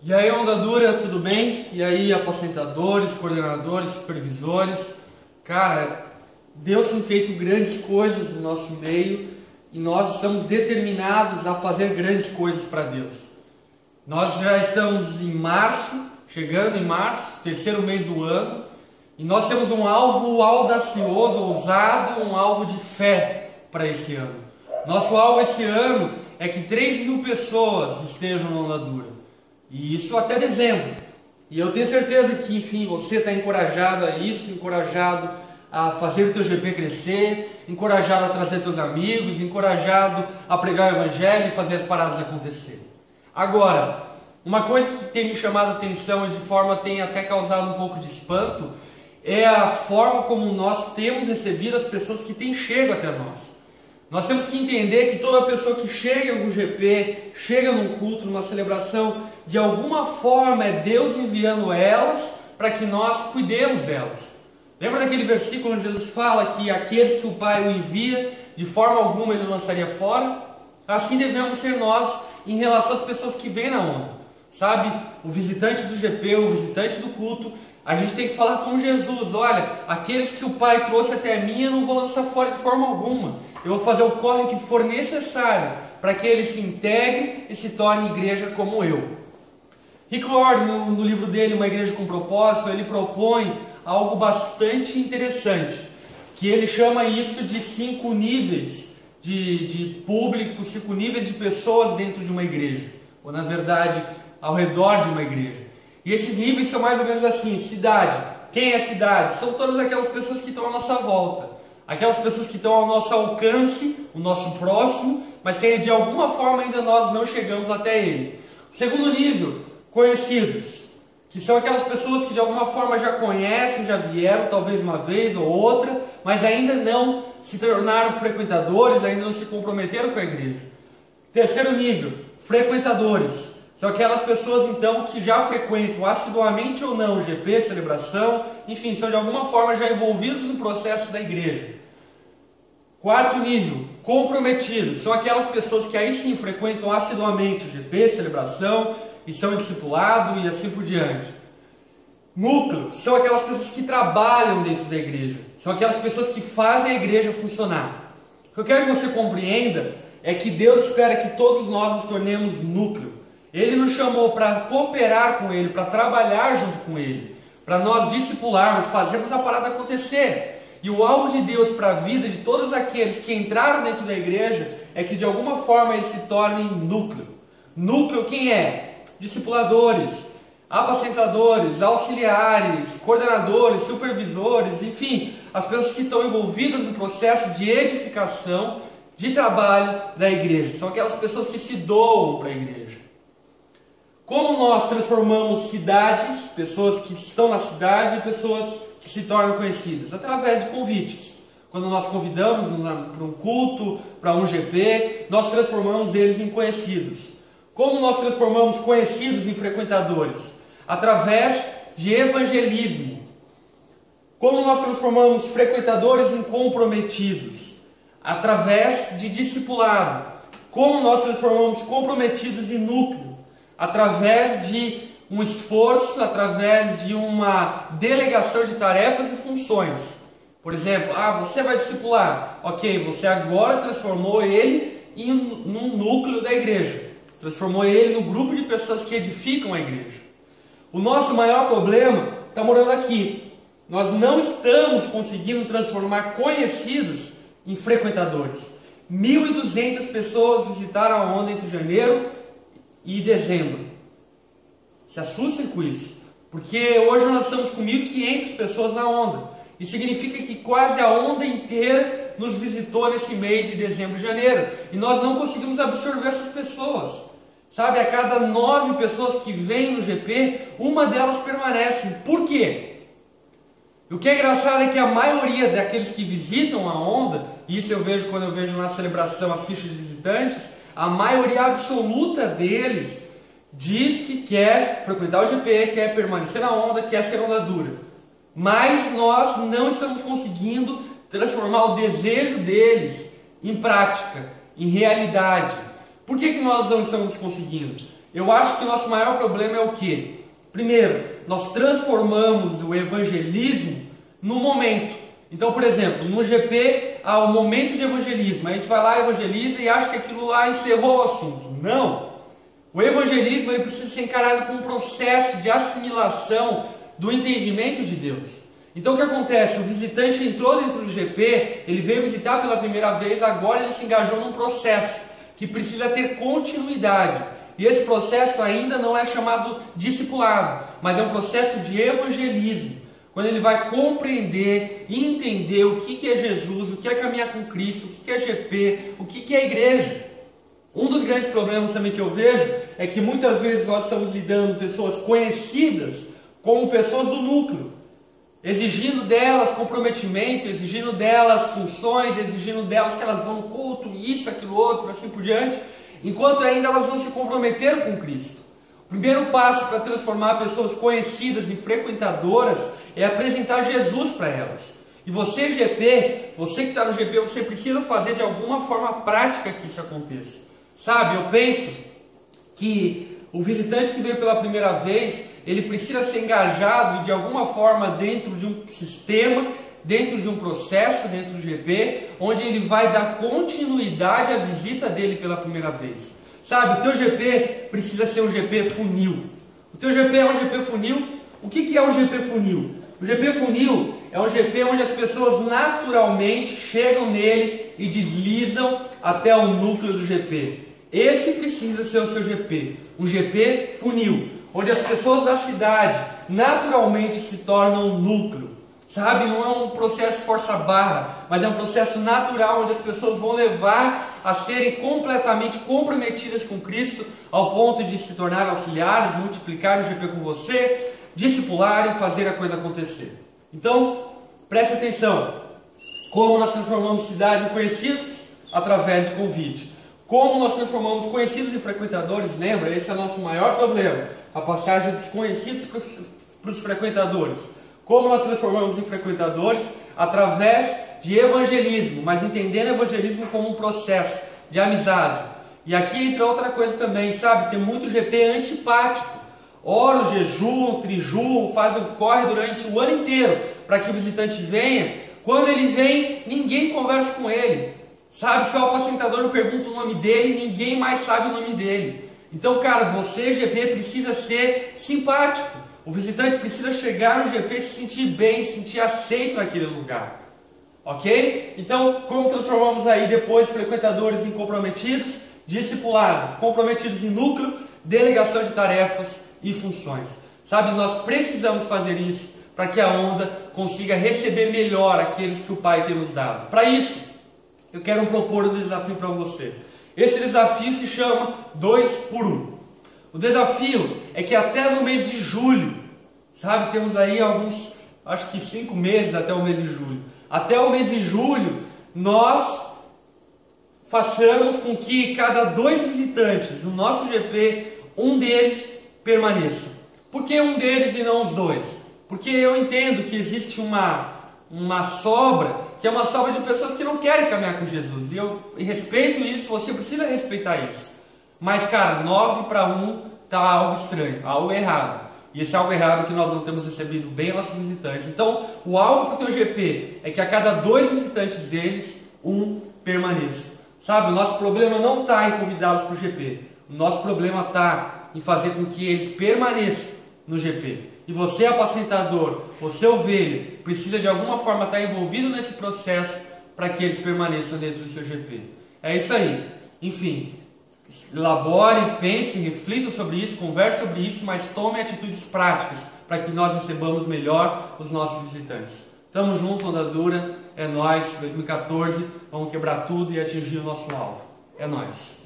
E aí, onda dura, tudo bem? E aí, apacentadores, coordenadores, supervisores? Cara, Deus tem feito grandes coisas no nosso meio e nós estamos determinados a fazer grandes coisas para Deus. Nós já estamos em março, chegando em março, terceiro mês do ano, e nós temos um alvo audacioso, ousado, um alvo de fé para esse ano. Nosso alvo esse ano é que 3.000 pessoas estejam na onda dura. E isso até dezembro. E eu tenho certeza que, enfim, você está encorajado a isso, encorajado a fazer o teu GP crescer, encorajado a trazer teus amigos, encorajado a pregar o evangelho e fazer as paradas acontecerem. Agora, uma coisa que tem me chamado a atenção e de forma tem até causado um pouco de espanto é a forma como nós temos recebido as pessoas que têm chego até nós. Nós temos que entender que toda pessoa que chega em algum GP, chega num culto, numa celebração, de alguma forma é Deus enviando elas para que nós cuidemos delas. Lembra daquele versículo onde Jesus fala que aqueles que o Pai o envia, de forma alguma ele lançaria fora? Assim devemos ser nós em relação às pessoas que vêm na onda. Sabe, o visitante do GP, o visitante do culto, a gente tem que falar como Jesus: olha, aqueles que o Pai trouxe até mim eu não vou lançar fora de forma alguma. Eu vou fazer o corre que for necessário para que ele se integre e se torne igreja como eu. Rick Warren, no livro dele, Uma Igreja com Propósito, ele propõe algo bastante interessante, que ele chama isso de 5 níveis de público, 5 níveis de pessoas dentro de uma igreja, ou na verdade, ao redor de uma igreja. E esses níveis são mais ou menos assim: cidade. Quem é cidade? São todas aquelas pessoas que estão à nossa volta, aquelas pessoas que estão ao nosso alcance, o nosso próximo, mas que de alguma forma ainda nós não chegamos até ele. O segundo nível, conhecidos, que são aquelas pessoas que de alguma forma já conhecem, já vieram talvez uma vez ou outra, mas ainda não se tornaram frequentadores, ainda não se comprometeram com a igreja. Terceiro nível, frequentadores. São aquelas pessoas então que já frequentam assiduamente ou não o GP, celebração, enfim, são de alguma forma já envolvidos no processo da igreja. Quarto nível, comprometidos. São aquelas pessoas que aí sim frequentam assiduamente o GP, celebração, e são discipulados e assim por diante. Núcleo, são aquelas pessoas que trabalham dentro da igreja, são aquelas pessoas que fazem a igreja funcionar. O que eu quero que você compreenda é que Deus espera que todos nós nos tornemos núcleo. Ele nos chamou para cooperar com Ele, para trabalhar junto com Ele, para nós discipularmos, fazermos a parada acontecer. E o alvo de Deus para a vida de todos aqueles que entraram dentro da igreja é que de alguma forma eles se tornem núcleo. Núcleo quem é? Discipuladores, apacentadores, auxiliares, coordenadores, supervisores, enfim, as pessoas que estão envolvidas no processo de edificação, de trabalho da igreja. São aquelas pessoas que se doam para a igreja. Como nós transformamos cidades, pessoas que estão na cidade, em pessoas que se tornam conhecidas? Através de convites. Quando nós convidamos para um culto, para um GP, nós transformamos eles em conhecidos. Como nós transformamos conhecidos em frequentadores? Através de evangelismo. Como nós transformamos frequentadores em comprometidos? Através de discipulado. Como nós transformamos comprometidos em núcleo? Através de um esforço, através de uma delegação de tarefas e funções. Por exemplo, você vai discipular. Ok, você agora transformou ele num núcleo da igreja. Transformou ele no grupo de pessoas que edificam a igreja. O nosso maior problema está morando aqui. Nós não estamos conseguindo transformar conhecidos em frequentadores. 1.200 pessoas visitaram a onda entre janeiro e dezembro. Se assustem com isso, porque hoje nós estamos com 1.500 pessoas na onda. Isso significa que quase a onda inteira nos visitou nesse mês de dezembro e janeiro. E nós não conseguimos absorver essas pessoas. Sabe, a cada 9 pessoas que vêm no GP, uma delas permanece. Por quê? O que é engraçado é que a maioria daqueles que visitam a onda, e isso eu vejo quando eu vejo na celebração as fichas de visitantes, a maioria absoluta deles diz que quer frequentar o GP, quer permanecer na onda, quer ser onda dura. Mas nós não estamos conseguindo transformar o desejo deles em prática, em realidade. Por que nós não estamos conseguindo? Eu acho que o nosso maior problema é o quê? Primeiro, nós transformamos o evangelismo no momento. Então, por exemplo, no GP há o momento de evangelismo. A gente vai lá, evangeliza e acha que aquilo lá encerrou o assunto. Não! O evangelismo ele precisa ser encarado como um processo de assimilação do entendimento de Deus. Então o que acontece? O visitante entrou dentro do GP, ele veio visitar pela primeira vez, agora ele se engajou num processo que precisa ter continuidade. E esse processo ainda não é chamado discipulado, mas é um processo de evangelismo. Quando ele vai compreender e entender o que é Jesus, o que é caminhar com Cristo, o que é GP, o que é a igreja. Um dos grandes problemas também que eu vejo é que muitas vezes nós estamos lidando com pessoas conhecidas como pessoas do núcleo, exigindo delas comprometimento, exigindo delas funções, exigindo delas que elas vão no culto, isso, aquilo, outro, assim por diante, enquanto ainda elas não se comprometeram com Cristo. O primeiro passo para transformar pessoas conhecidas em frequentadoras é apresentar Jesus para elas. E você, GP, você que está no GP, você precisa fazer de alguma forma prática que isso aconteça. Sabe, eu penso que o visitante que veio pela primeira vez, ele precisa ser engajado de alguma forma dentro de um sistema, dentro de um processo, dentro do GP, onde ele vai dar continuidade à visita dele pela primeira vez. Sabe, o teu GP precisa ser um GP funil. O teu GP é um GP funil. O que é um GP funil? O GP funil é um GP onde as pessoas naturalmente chegam nele e deslizam até o núcleo do GP. Esse precisa ser o seu GP, um GP funil, onde as pessoas da cidade naturalmente se tornam um núcleo. Sabe, não é um processo força-barra, mas é um processo natural, onde as pessoas vão levar a serem completamente comprometidas com Cristo, ao ponto de se tornar auxiliares, multiplicar o GP com você, discipular e fazer a coisa acontecer. Então, preste atenção, como nós transformamos cidade em conhecidos? Através de convite. Como nós transformamos conhecidos em frequentadores? Lembra, esse é o nosso maior problema, a passagem dos conhecidos para os frequentadores. Como nós transformamos em frequentadores? Através de evangelismo, mas entendendo evangelismo como um processo de amizade. E aqui entra outra coisa também, sabe? Tem muito GP antipático. Ora, jejum, triju, faz um corre durante o ano inteiro para que o visitante venha. Quando ele vem, ninguém conversa com ele. Sabe, se o apacentador não pergunta o nome dele, ninguém mais sabe o nome dele. Então, cara, você, GP, precisa ser simpático. O visitante precisa chegar no GP e se sentir bem, se sentir aceito naquele lugar. Ok? Então, como transformamos aí depois frequentadores em comprometidos? Discipulado, comprometidos em núcleo, delegação de tarefas e funções. Sabe, nós precisamos fazer isso para que a onda consiga receber melhor aqueles que o Pai tem nos dado. Para isso, eu quero propor um desafio para você. Esse desafio se chama 2 por 1. O desafio é que até no mês de julho, sabe, temos aí alguns, acho que 5 meses até o mês de julho. Até o mês de julho, nós façamos com que cada 2 visitantes no nosso GP, um deles permaneça. Por que um deles e não os 2? Porque eu entendo que existe uma sobra, que é uma sobra de pessoas que não querem caminhar com Jesus. E eu respeito isso, você precisa respeitar isso. Mas, cara, 9 para 1 está algo estranho, algo errado. E esse algo errado que nós não temos recebido bem aos nossos visitantes. Então, o alvo para o teu GP é que a cada 2 visitantes deles, um permaneça. Sabe, o nosso problema não está em convidá-los para o GP. O nosso problema está em fazer com que eles permaneçam no GP. E você, apacentador, você, ovelha, precisa de alguma forma estar envolvido nesse processo para que eles permaneçam dentro do seu GP. É isso aí. Enfim, elaborem, pensem, reflitam sobre isso, conversem sobre isso, mas tomem atitudes práticas para que nós recebamos melhor os nossos visitantes. Tamo junto, onda dura, é nóis, 2014, vamos quebrar tudo e atingir o nosso alvo. É nóis.